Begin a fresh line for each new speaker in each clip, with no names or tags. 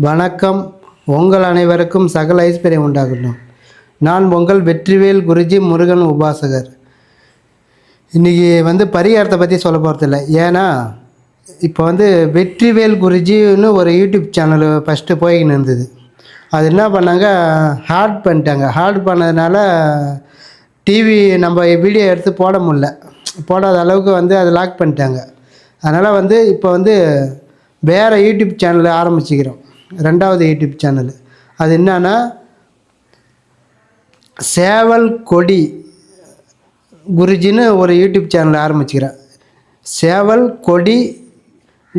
வணக்கம். உங்கள் அனைவருக்கும் சகல ஐஸ்வர்யம் உண்டாகட்டும். நான் உங்கள் வெற்றிவேல் குருஜி முருகன் உபாசகர். இன்றைக்கி பரிகாரத்தை பற்றி சொல்ல போகிறதில்ல. ஏன்னா இப்போ வெற்றிவேல் குருஜின்னு ஒரு யூடியூப் சேனல் ஃபஸ்ட்டு போய்கின்னு இருந்தது. அது என்ன பண்ணாங்க, ஹார்ட் பண்ணிட்டாங்க. ஹார்ட் பண்ணதுனால டிவி நம்ம வீடியோ எடுத்து போடாத அளவுக்கு அதை லாக் பண்ணிட்டாங்க. அதனால் இப்போ வேறு யூடியூப் சேனல் ஆரம்பிச்சுக்கிறோம். ரெண்டாவது யூடியூப் சேனல் அது என்னன்னா, சேவல் கொடி குருஜின்னு ஒரு யூடியூப் சேனல் ஆரம்பிச்சுக்கிறேன். சேவல் கொடி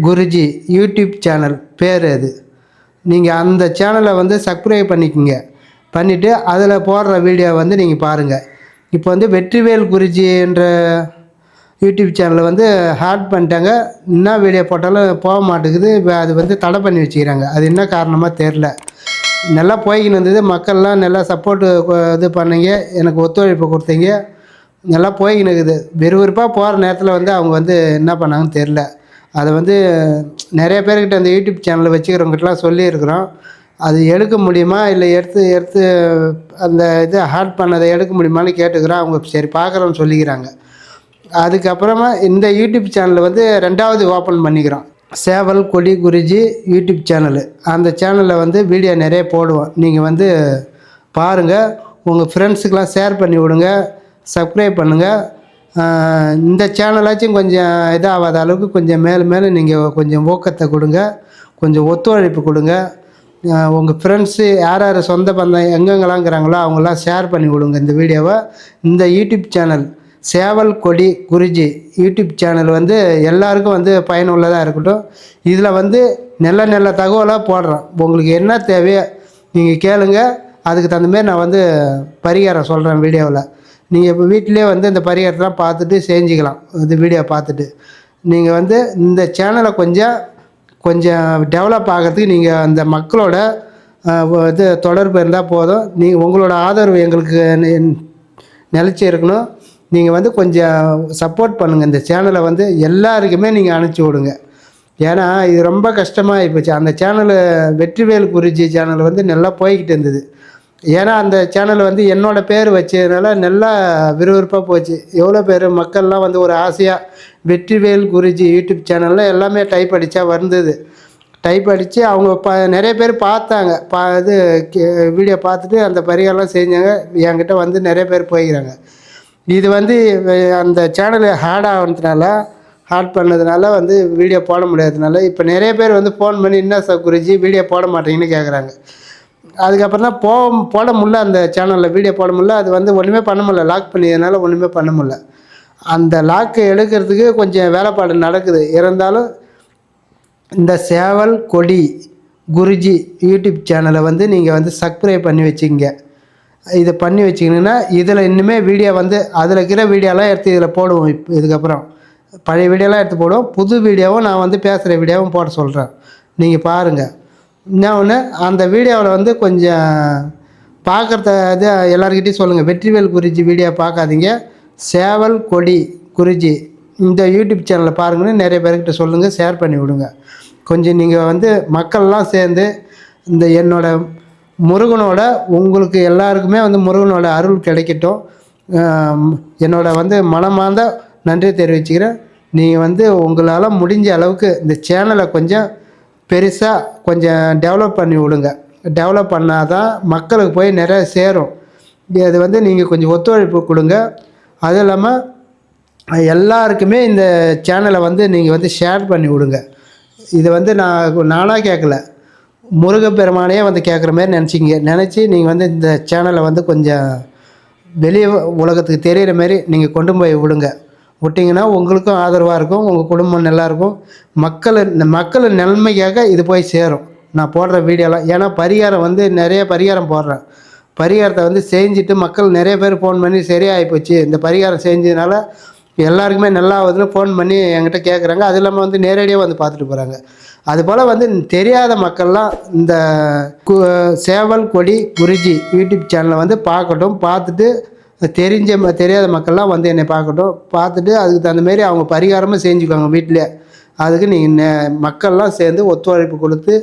குருஜி யூடியூப் சேனல் பேர் அது. நீங்கள் அந்த சேனலை சப்ஸ்கிரைப் பண்ணிக்கோங்க. பண்ணிவிட்டு அதில் போடுற வீடியோ நீங்கள் பாருங்கள். இப்போ வெற்றிவேல் குருஜி என்ற யூடியூப் சேனலை ஹார்ட் பண்ணிட்டாங்க. என்ன வீடியோ போட்டாலும் போக மாட்டேங்குது. அது தடை பண்ணி வச்சுக்கிறாங்க. அது என்ன காரணமாக தெரில. நல்லா போய்கின்னு இருந்தது. மக்கள்லாம் நல்லா சப்போர்ட்டு இது பண்ணீங்க, எனக்கு ஒத்துழைப்பு கொடுத்தீங்க. நல்லா போய்கின்னு இருக்குது. விறுவிறுப்பாக போகிற நேரத்தில் அவங்க என்ன பண்ணாங்கன்னு தெரில. அதை நிறைய பேர்கிட்ட அந்த யூடியூப் சேனலில் வச்சுக்கிறவங்ககிட்டலாம் சொல்லியிருக்கிறோம். அது எடுக்க முடியுமா, இல்லை எடுத்து அந்த இது ஹார்ட் பண்ணதை எடுக்க முடியுமான்னு கேட்டுக்கிறோம். அவங்க சரி பார்க்குறோன்னு சொல்லிக்கிறாங்க. அதுக்கப்புறமா இந்த யூடியூப் சேனலில் ரெண்டாவது ஓப்பன் பண்ணிக்கிறோம். சேவல் கொடி குருஜி யூடியூப் சேனலு. அந்த சேனலில் வீடியோ நிறைய போடுவோம். நீங்கள் பாருங்கள். உங்கள் ஃப்ரெண்ட்ஸுக்கெலாம் ஷேர் பண்ணி விடுங்க. சப்ஸ்கிரைப் பண்ணுங்கள். இந்த சேனலாச்சும் கொஞ்சம் இதாகாத அளவுக்கு கொஞ்சம் மேலும் நீங்கள் கொஞ்சம் ஊக்கத்தை கொடுங்க, கொஞ்சம் ஒத்துழைப்பு கொடுங்க. உங்கள் ஃப்ரெண்ட்ஸு யார் யார் சொந்த பந்தம் எங்கெங்கெல்லாங்கிறாங்களோ அவங்களாம் ஷேர் பண்ணி விடுங்க இந்த வீடியோவை. இந்த யூடியூப் சேனல் சேவல் கொடி குருஜி யூடியூப் சேனல் எல்லாருக்கும் பயனுள்ளதாக இருக்கட்டும். இதில் நல்ல தகவலாக போடுறோம். உங்களுக்கு என்ன தேவையோ நீங்கள் கேளுங்க. அதுக்கு தகுந்தமாரி நான் பரிகாரம் சொல்கிறேன் வீடியோவில். நீங்கள் இப்போ வீட்டிலே இந்த பரிகாரத்தெலாம் பார்த்துட்டு செஞ்சுக்கலாம். இந்த வீடியோ பார்த்துட்டு நீங்கள் இந்த சேனலை கொஞ்சம் டெவலப் ஆகிறதுக்கு நீங்கள் அந்த மக்களோட தொடர்பு இருந்தால் போதும். நீங்கள் உங்களோட ஆதரவு எங்களுக்கு நிலச்சி இருக்கணும். நீங்கள் கொஞ்சம் சப்போர்ட் பண்ணுங்கள். இந்த சேனலை எல்லாருக்குமே நீங்கள் அனுப்பிச்சி விடுங்க. ஏன்னா இது ரொம்ப கஷ்டமாக போச்சு. அந்த சேனலு வெற்றிவேல் குருஜி சேனல் நல்லா போய்கிட்டு இருந்தது. ஏன்னா அந்த சேனல் என்னோடய பேர் வச்சதுனால நல்லா விறுவிறுப்பாக போச்சு. எவ்வளோ பேர் மக்கள்லாம் ஒரு ஆசையாக வெற்றிவேல் குருஜி யூடியூப் சேனலில் எல்லாமே டைப் அடித்தா வந்தது. டைப் அடித்து அவங்க நிறைய பேர் பார்த்தாங்க. வீடியோ பார்த்துட்டு அந்த பரிகாரம்லாம் செஞ்சாங்க. என்கிட்ட நிறைய பேர் போய்க்கிறாங்க. இது அந்த சேனல் ஹார்ட் பண்ணதுனால வீடியோ போட முடியாததுனால இப்போ நிறைய பேர் ஃபோன் பண்ணி என்ன குருஜி வீடியோ போட மாட்டீங்கன்னு கேட்குறாங்க. அதுக்கப்புறம் தான் போட முடியல. அந்த சேனலில் வீடியோ போட முடியல. அது ஒன்றுமே பண்ண முடியல. லாக் பண்ணியதுனால ஒன்றுமே பண்ண முடியல. அந்த லாக்கை எடுக்கிறதுக்கு கொஞ்சம் வேலைப்பாடு நடக்குது. இருந்தாலும் இந்த சேவல் கொடி குருஜி யூடியூப் சேனலை நீங்கள் சப்ஸ்கிரைப் பண்ணி வச்சுங்க. இதை பண்ணி வச்சிங்கன்னா இதில் இன்னுமே வீடியோ அதில் இருக்கிற வீடியோலாம் எடுத்து இதில் போடுவோம். இதுக்கப்புறம் பழைய வீடியோலாம் எடுத்து போடுவோம். புது வீடியோவும் நான் பேசுகிற வீடியோவும் போட சொல்கிறேன். நீங்கள் பாருங்கள். என்ன ஒன்று, அந்த வீடியோவில் கொஞ்சம் பார்க்குறத இது எல்லாருக்கிட்டையும் சொல்லுங்கள். வெற்றிவேல் குருஜி வீடியோ பார்க்காதீங்க, சேவல் கொடி குருஜி இந்த யூடியூப் சேனலில் பாருங்கன்னு நிறைய பேர்கிட்ட சொல்லுங்கள். ஷேர் பண்ணி விடுங்க. கொஞ்சம் நீங்கள் மக்கள்லாம் சேர்ந்து இந்த என்னோடய முருகனோட உங்களுக்கு எல்லாருக்குமே முருகனோட அருள் கிடைக்கட்டும். என்னோட மனமார்ந்த நன்றி தெரிவிச்சுக்கிறேன். நீங்கள் உங்களால் முடிஞ்ச அளவுக்கு இந்த சேனலை கொஞ்சம் பெருசாக கொஞ்சம் டெவலப் பண்ணி விடுங்க. டெவலப் பண்ணால் தான் மக்களுக்கு போய் நிறைய சேரும். இது நீங்கள் கொஞ்சம் ஒத்துழைப்பு கொடுங்க. அதுவும் இல்லாமல் எல்லாருக்குமே இந்த சேனலை நீங்கள் ஷேர் பண்ணி விடுங்க. இது நானாக கேட்கல, முருகப்பெருமானையே கேட்குற மாதிரி நினச்சி நீங்கள் இந்த சேனலை கொஞ்சம் வெளியே உலகத்துக்கு தெரிகிற மாதிரி நீங்கள் கொண்டு போய் விடுங்க. விட்டிங்கன்னா உங்களுக்கும் ஆதரவாக இருக்கும், உங்கள் குடும்பம் நல்லாயிருக்கும். மக்கள் நன்மைக்காக இது போய் சேரும் நான் போடுற வீடியோலாம். ஏன்னா பரிகாரம் நிறைய பரிகாரம் போடுறேன். பரிகாரத்தை செஞ்சுட்டு மக்கள் நிறைய பேர் ஃபோன் பண்ணி சரியாகி போச்சு, இந்த பரிகாரம் செஞ்சதுனால எல்லாருக்குமே நல்லா ஆகுதுன்னு ஃபோன் பண்ணி என்கிட்ட கேட்குறாங்க. அது இல்லாமல் நேரடியாக பார்த்துட்டு போகிறாங்க. அதுபோல் தெரியாத மக்கள்லாம் இந்த சேவல் கொடி குருஜி யூடியூப் சேனலை பார்க்கட்டும். பார்த்துட்டு தெரியாத மக்கள்லாம் என்னை பார்க்கட்டும். பார்த்துட்டு அதுக்கு தகுந்தமாரி அவங்க பரிகாரமும் செஞ்சுக்குவாங்க வீட்டிலே. அதுக்கு நீங்கள் மக்கள்லாம் சேர்ந்து ஒத்துழைப்பு கொடுத்து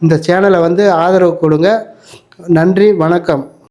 இந்த சேனலை வந்து ஆதரவு கொடுங்க. நன்றி, வணக்கம்.